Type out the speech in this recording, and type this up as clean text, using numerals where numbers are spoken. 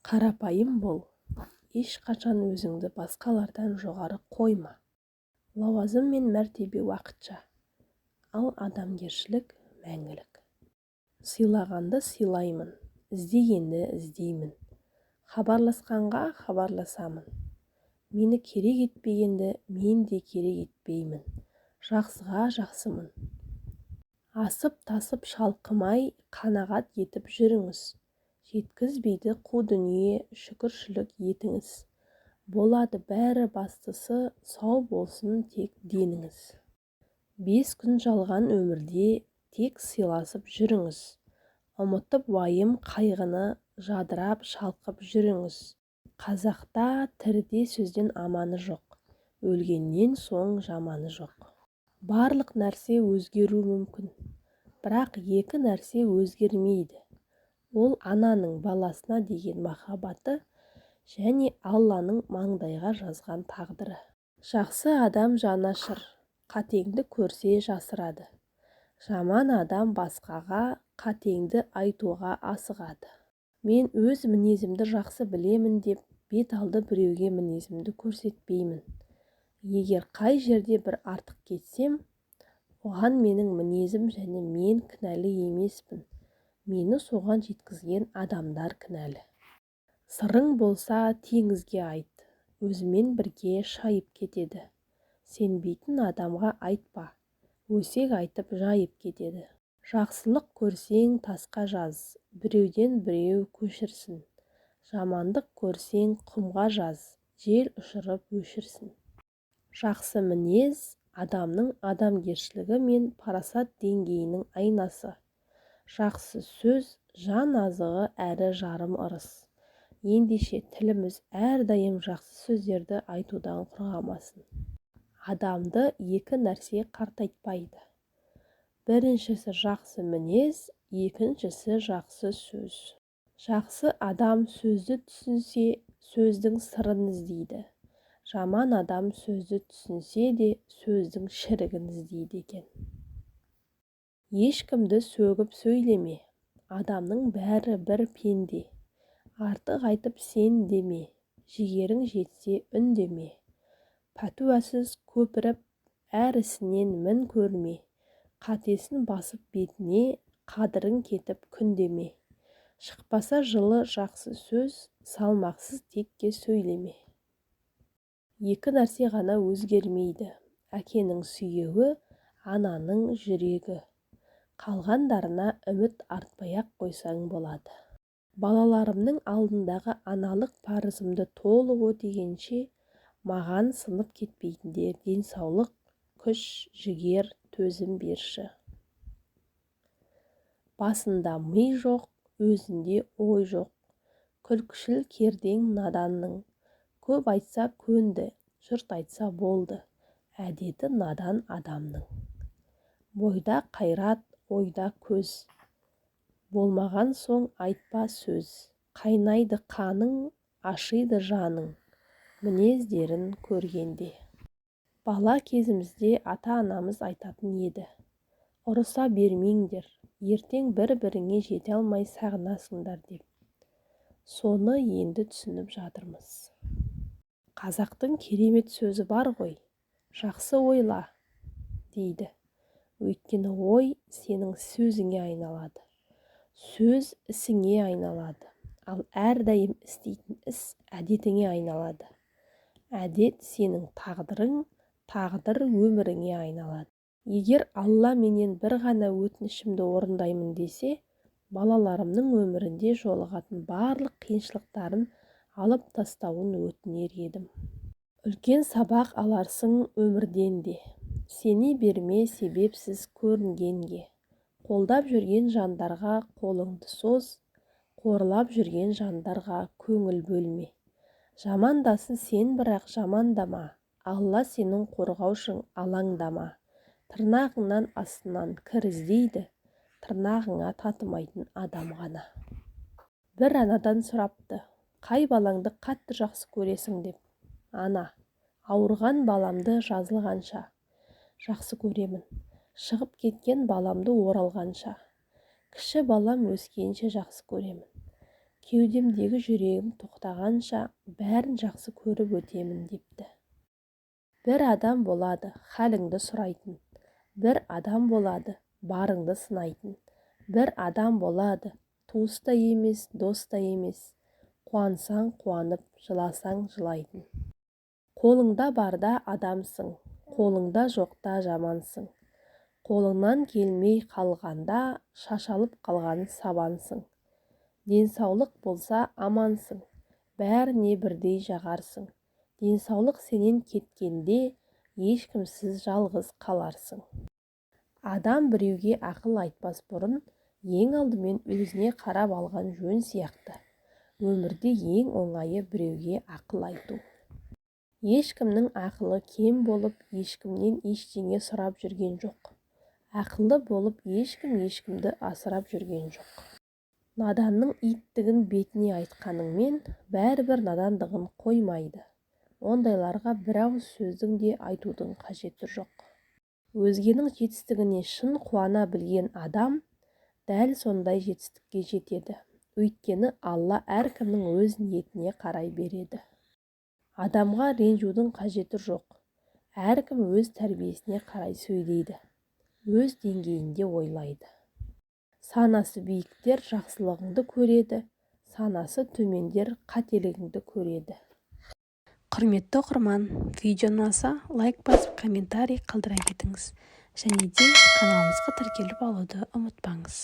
Қарапайым бол. Ешқашан өзіңді басқалардан жоғары қойма. Лауазым мен мәртебе уақытша, ал адамгершілік мәңгілік. Сыйлағанды сыйлаймын, іздегенді іздеймін. Хабарласқанға хабарласамын. Мені керек етпегенді мен де керек етпеймін. Жақсыға жақсымын. Асып-тасып шалқымай қанағат етіп жүріңіз. Жеткізбейді қу дүние, шүкіршілік етіңіз. Болады бәрі, бастысы сау болсын тек деніңіз. 5 күн жалған өмірде тек сыйласып жүріңіз. Ұмытып уайым қайғыны, жадырап шалқып жүріңіз. Қазақта тіріде сөзден аманы жоқ, өлгеннен соң жаманы жоқ. Барлық нәрсе өзгеру мүмкін, бірақ екі нәрсе өзгермейді. Ол ананың баласына деген махаббаты және Алланың маңдайға жазған тағдыры. Жақсы адам жанашыр, қатеңді көрсе жасырады. Жаман адам басқаға қатеңді айтуға асығады. Мен өз мінезімді жақсы білемін деп, бет алды біреуге мінезімді көрсетпеймін. Егер қай жерде бір артық кетсем, оған менің мінезім және мен кінәлі емеспін. Мені соған жеткізген адамдар кінәлі. Сырың болса теңізге айт, өзімен бірге шайып кетеді. Сенбейтін адамға айтпа, өсек айтып жайып кетеді. Жақсылық көрсең тасқа жаз, біреуден біреу көшірсін. Жамандық көрсең құмға жаз, жел ұшырып өшірсін. Жақсы мінез адамның адамгершілігі мен парасат деңгейінің айнасы. Жақсы сөз жан азығы әрі жарым ырыс. Ендеше тіліміз әрдайым жақсы сөздерді айтудан құрғамасын. Адамды екі нәрсе қартайтпайды. Біріншісі жақсы мінез, екіншісі жақсы сөз. Жақсы адам сөзді түсінсе, сөздің сырын іздейді. Жаман адам сөзді түсінсе де, сөздің шірігін іздейді екен. Ешкімді сөгіп сөйлеме, адамның бәрі бір пенде. Артық айтып сен деме, жігерің жетсе үндеме. Пәтуасыз көпіріп, әр ісінен мін көрме. Қатесін басып бетіне, қадірің кетіп күндеме. Шықпаса жылы жақсы сөз, салмақсыз текке сөйлеме. Екі нәрсе ғана өзгермейді. Әкенің сүйегі, ананың жүрегі. Қалғандарына үміт артпай-ақ қойсаң болады. Балаларымның алдындағы аналық парызымды толық өтегенше, маған сынып кетпейтіндер денсаулық, күш, жігер, төзім берші. Басында ми жоқ, өзінде ой жоқ. Күлкішіл кердең наданның. Көп айтса көнді, жұрт айтса болды. Әдеті надан адамның. Бойда қайрат, ойда көз. Болмаған соң айтпа сөз. Қайнайды қаның, ашиды жаның. Мінездерін көргенде. Бала кезімізде ата-анамыз айтатын еді. Ұрыса бермеңдер, ертең бір-біріңе жете алмай сағынасыңдар деп. Соны енді түсініп жатырмыз. Қазақтың керемет сөзі бар ғой, жақсы ойла, дейді. Өйткені ой сенің сөзіңе айналады. Сөз ісіңе айналады. Ал әрдайым істейтін іс әдетіңе айналады. Әдет сенің тағдырың, тағдыр өміріңе айналады. Егер Алла менен бір ғана өтінішімді орындаймын десе, балаларымның өмірінде жолығатын барлық қиыншылықтарын алып тастауын өтінер едім. Үлкен сабақ аларсың өмірден де. Сене берме себепсіз көрінгенге. Қолдап жүрген жандарға қолыңды соз, қорлап жүрген жандарға көңіл бөлме. Жамандасын сен бірақ жамандама, Алла сенің қорғаушың алаңдама. Тырнағыңнан астынан кір іздейді, тырнағыңа татымайтын адам ғана. Бір анадан сұрапты, қай балаңды қатты жақсы көресің деп. Ана, ауырған баламды жазылғанша. Жақсы көремін. Шығып кеткен баламды оралғанша. Кіші балам өскенше жақсы көремін. кеудемдегі жүрегім тоқтағанша бәрін жақсы көріп өтемін депті. Бір адам болады халіңді сұрайтын, бір адам болады барыңды сынайтын, бір адам болады туыс та емес, дос та емес, қуансаң қуанып, жыласаң жылайтын. Қолыңда барда адамсың, қолыңда жоқта жамансың. Қолыңнан келмей қалғанда шашалып қалған сабансың. Денсаулық болса амансың, бәріне бірдей жағарсың. Денсаулық сенен кеткенде ешкімсіз жалғыз қаларсың. Адам біреуге ақыл айтпас бұрын, ең алдымен өзіне қарап алған жөн сияқты. Өмірде ең оңайы біреуге ақыл айту. Ешкімнің ақылы кем болып, ешкімнен ештеңе сұрап жүрген жоқ. Ақылды болып, ешкімді асырап жүрген жоқ. Наданның иттігін бетіне айтқаныңмен, бәрібір надандығын қоймайды. Ондайларға бір ауыз сөздің де айтудың қажеті жоқ. Өзгенің жетістігіне шын қуана білген адам дәл сондай жетістікке жетеді. Өйткені Алла әркімнің өз ниетіне қарай береді. Адамға ренжудің қажеті жоқ. Әркім өз тәрбиесіне қарай сөйлейді. Өз деңгейінде ойлайды. Санасы биіктер жақсылығыңды көреді, санасы төмендер қателігіңді көреді. Құрметті оқырман, видео ұнаса лайк басып комментарий қалдыра кетіңіз. Және де каналымызға тіркеліп алуды ұмытпаңыз.